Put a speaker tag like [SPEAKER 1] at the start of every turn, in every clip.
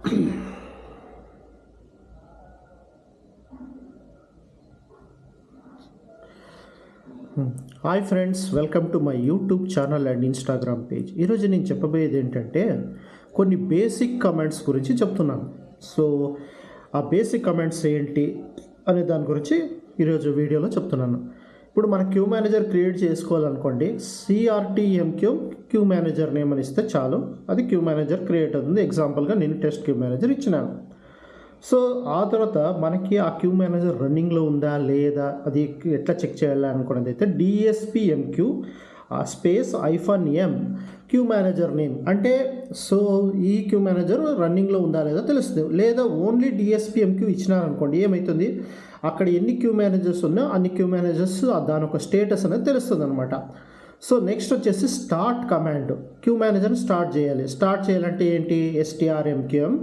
[SPEAKER 1] Hi friends, welcome to my YouTube channel and Instagram page. ఈరోజు నేను చెప్పబోయేది ఏంటంటే కొన్ని బేసిక్ కమెంట్స్ గురించి చెప్తున్నాను. సో ఆ బేసిక్ కమెంట్స్ ఏంటి అనే దాని గురించి ఈరోజు వీడియోలో చెప్తున్నాను. ఇప్పుడు మన క్యూ మేనేజర్ క్రియేట్ చేసుకోవాలనుకోండి, CRTMQ క్యూ మేనేజర్ నేమ్ అని ఇస్తే చాలు, అది క్యూ మేనేజర్ క్రియేట్ అవుతుంది. ఎగ్జాంపుల్గా నేను టెస్ట్ క్యూ మేనేజర్ ఇచ్చినాను. సో ఆ తర్వాత మనకి ఆ క్యూ మేనేజర్ రన్నింగ్లో ఉందా లేదా అది ఎట్లా చెక్ చేయాలి అనుకున్నది అయితే DSPMQ space -M queue manager name అంటే, సో ఈ క్యూ మేనేజర్ రన్నింగ్లో ఉందా లేదా తెలుస్తుంది. లేదా ఓన్లీ DSPMQ ఇచ్చినారనుకోండి, ఏమవుతుంది, అక్కడ ఎన్ని క్యూ మేనేజర్స్ ఉన్నాయో అన్ని క్యూ మేనేజర్స్ దాని ఒక స్టేటస్ అనేది తెలుస్తుంది అనమాట. సో నెక్స్ట్ వచ్చేసి స్టార్ట్ కమాండ్, క్యూ మేనేజర్ని స్టార్ట్ చేయాలి. స్టార్ట్ చేయాలంటే ఏంటి, STRMQM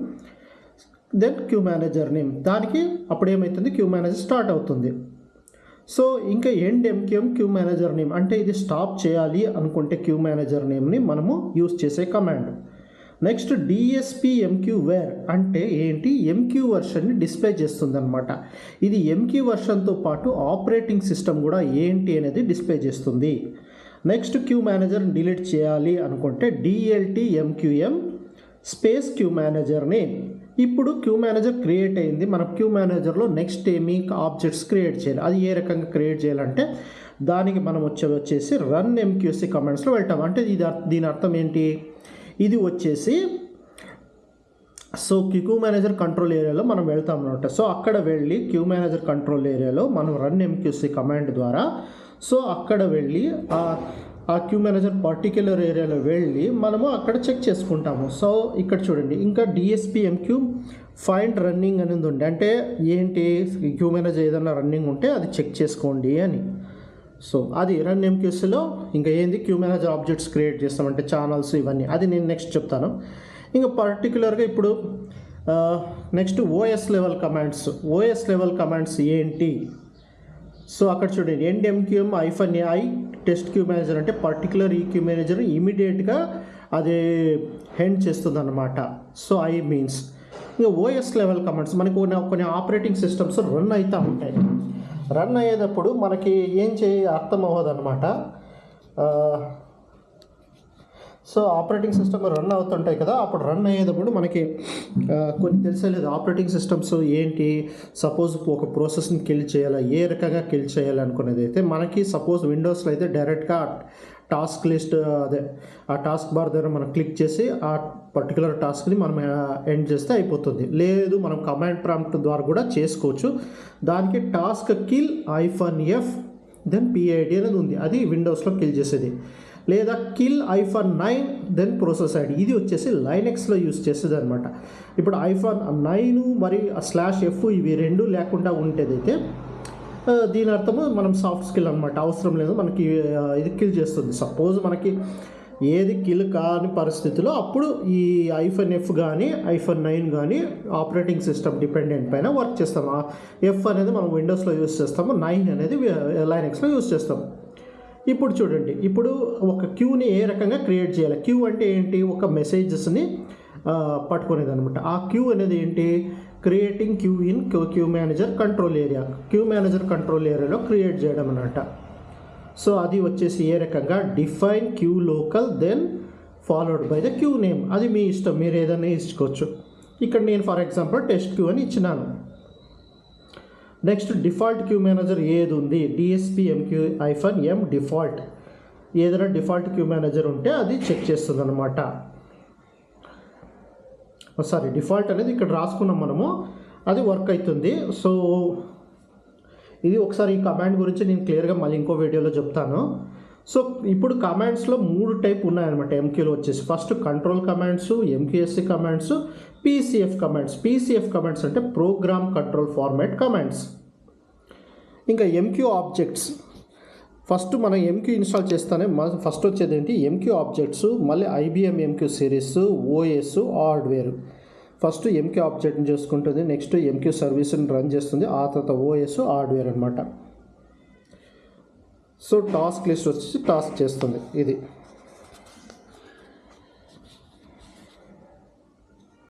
[SPEAKER 1] then queue manager name, దానికి అప్పుడు ఏమవుతుంది, క్యూ మేనేజర్ స్టార్ట్ అవుతుంది. సో ఇంకా end MQM queue manager name అంటే ఇది స్టాప్ చేయాలి అనుకుంటే క్యూ మేనేజర్ నేమ్ని మనము యూస్ చేసే కమాండ్. నెక్స్ట్ DSPMQ వేర్ అంటే ఏంటి, MQ వర్షన్ని డిస్ప్లే చేస్తుంది అనమాట. ఇది MQ వర్షన్తో పాటు ఆపరేటింగ్ సిస్టమ్ కూడా ఏంటి అనేది డిస్ప్లే చేస్తుంది. నెక్స్ట్ క్యూ మేనేజర్ని డిలీట్ చేయాలి అనుకుంటే DLTMQM space queue manager name. ఇప్పుడు క్యూ మేనేజర్ క్రియేట్ అయింది, మనం క్యూ మేనేజర్లో నెక్స్ట్ ఏమి ఆబ్జెక్ట్స్ క్రియేట్ చేయాలి. అది ఏ రకంగా క్రియేట్ చేయాలంటే దానికి మనం వచ్చేసి రన్ MQC కమాండ్స్లో వెళ్తాం. అంటే దీని అర్థం ఏంటి, ఇది వచ్చేసి సో క్యూ మేనేజర్ కంట్రోల్ ఏరియాలో మనం వెళ్తాం అనమాట. సో అక్కడ వెళ్ళి క్యూ మేనేజర్ కంట్రోల్ ఏరియాలో మనం రన్ MQC కమాండ్ ద్వారా సో అక్కడ వెళ్ళి ఆ క్యూ మేనేజర్ పర్టిక్యులర్ ఏరియాలో వెళ్ళి మనము అక్కడ చెక్ చేసుకుంటాము. సో ఇక్కడ చూడండి, ఇంకా DSPMQ ఫైండ్ రన్నింగ్ అనేది ఉంది. అంటే ఏంటి, క్యూ మేనేజర్ ఏదైనా రన్నింగ్ ఉంటే అది చెక్ చేసుకోండి అని. సో అది రన్ MQCలో ఇంకా ఏంది, క్యూ మేనేజర్ ఆబ్జెక్ట్స్ క్రియేట్ చేస్తామంటే ఛానల్స్ ఇవన్నీ, అది నేను నెక్స్ట్ చెప్తాను. ఇంకా పర్టికులర్గా ఇప్పుడు నెక్స్ట్ OS లెవెల్ కమాండ్స్ ఏంటి. సో అక్కడ చూడండి, end MQM -I test queue manager అంటే పర్టికులర్ ఈ క్యూ మేనేజర్ ఇమీడియట్గా అది హెండ్ చేస్తుంది అనమాట. సో I మీన్స్ ఇంకా OS లెవెల్ కమాండ్స్ మనకు కొన్ని ఆపరేటింగ్ సిస్టమ్స్ రన్ అవుతూ ఉంటాయి. రన్ అయ్యేటప్పుడు మనకి ఏం అర్థం అవ్వదు అనమాట. సో ఆపరేటింగ్ సిస్టమ్ రన్ అవుతుంటాయి కదా, అప్పుడు రన్ అయ్యేటప్పుడు మనకి కొన్ని తెలిసేలేదు ఆపరేటింగ్ సిస్టమ్స్ ఏంటి. సపోజ్ ఒక ప్రాసెస్ని కిల్ చేయాలా, ఏ రకంగా కిల్ చేయాలి అనుకునేది అయితే మనకి సపోజ్ విండోస్లో అయితే డైరెక్ట్గా టాస్క్ లిస్ట్ ఆ టాస్క్ బార్ దగ్గర మనం క్లిక్ చేసి ఆ పర్టికులర్ టాస్క్ని మనం ఎండ్ చేస్తే అయిపోతుంది. లేదు మనం కమాండ్ ప్రాంప్ట్ ద్వారా కూడా చేసుకోవచ్చు. దానికి task kill -F then PID అనేది ఉంది, అది విండోస్లో కిల్ చేసేది. లేదా కిల్ -9 దెన్ ప్రాసెస్ ID, ఇది వచ్చేసి లైనెక్స్లో యూస్ చేసేది అనమాట. ఇప్పుడు -9 మరియు /F ఇవి రెండు లేకుండా ఉండేదైతే దీని అర్థము మనం సాఫ్ట్ స్కిల్ అనమాట, అవసరం లేదు మనకి, ఇది కిల్ చేస్తుంది. సపోజ్ మనకి ఏది కిల్ కాని పరిస్థితిలో అప్పుడు ఈ -F కానీ -9 కానీ ఆపరేటింగ్ సిస్టమ్ డిపెండెంట్ పైన వర్క్ చేస్తాం. F అనేది మనం విండోస్లో యూస్ చేస్తాము, 9 అనేది లైనెక్స్లో యూస్ చేస్తాము. ఇప్పుడు చూడండి, ఇప్పుడు ఒక క్యూని ఏ రకంగా క్రియేట్ చేయాలి. క్యూ అంటే ఏంటి, ఒక మెసేజెస్ని పట్టుకునేది అనమాట. ఆ క్యూ అనేది ఏంటి, creating queue in queue manager control area, queue manager control ఏరియాలో క్రియేట్ చేయడం అనమాట. సో అది వచ్చేసి ఏ రకంగా, define queue local then followed by the queue name, అది మీ ఇష్టం, మీరు ఏదైనా ఇచ్చుకోవచ్చు. ఇక్కడ నేను ఫర్ ఎగ్జాంపుల్ టెస్ట్ క్యూ అని ఇచ్చినాను. నెక్స్ట్ డిఫాల్ట్ క్యూ మేనేజర్ ఏది ఉంది, DSPMQ-M డిఫాల్ట్, ఏదైనా డిఫాల్ట్ క్యూ మేనేజర్ ఉంటే అది చెక్ చేస్తుంది అనమాట. సారీ, డిఫాల్ట్ అనేది ఇక్కడ రాసుకున్నాం మనము, అది వర్క్ అవుతుంది. సో ఇది ఒకసారి ఈ కమాండ్ గురించి నేను క్లియర్గా మళ్ళీ ఇంకో వీడియోలో చెప్తాను. సో ఇప్పుడు కమాండ్స్లో 3 టైప్ ఉన్నాయన్నమాట MQలో వచ్చేసి. First control commands, MQSC commands, PCF commands. PCF commands అంటే ప్రోగ్రామ్ కంట్రోల్ ఫార్మాట్ కమాండ్స్. ఇంకా MQ ఆబ్జెక్ట్స్, ఫస్ట్ మనం MQ ఇన్స్టాల్ చేస్తానే ఫస్ట్ వచ్చేది ఏంటి, MQ ఆబ్జెక్ట్స్, మళ్ళీ IBM MQ series, OS hardware. First MQ ఆబ్జెక్ట్ని చేసుకుంటుంది, నెక్స్ట్ MQ సర్వీస్ని రన్ చేస్తుంది, ఆ తర్వాత OS హార్డ్వేర్ అనమాట. సో టాస్క్ లిస్ట్ వచ్చి టాస్క్ చేస్తుంది ఇది.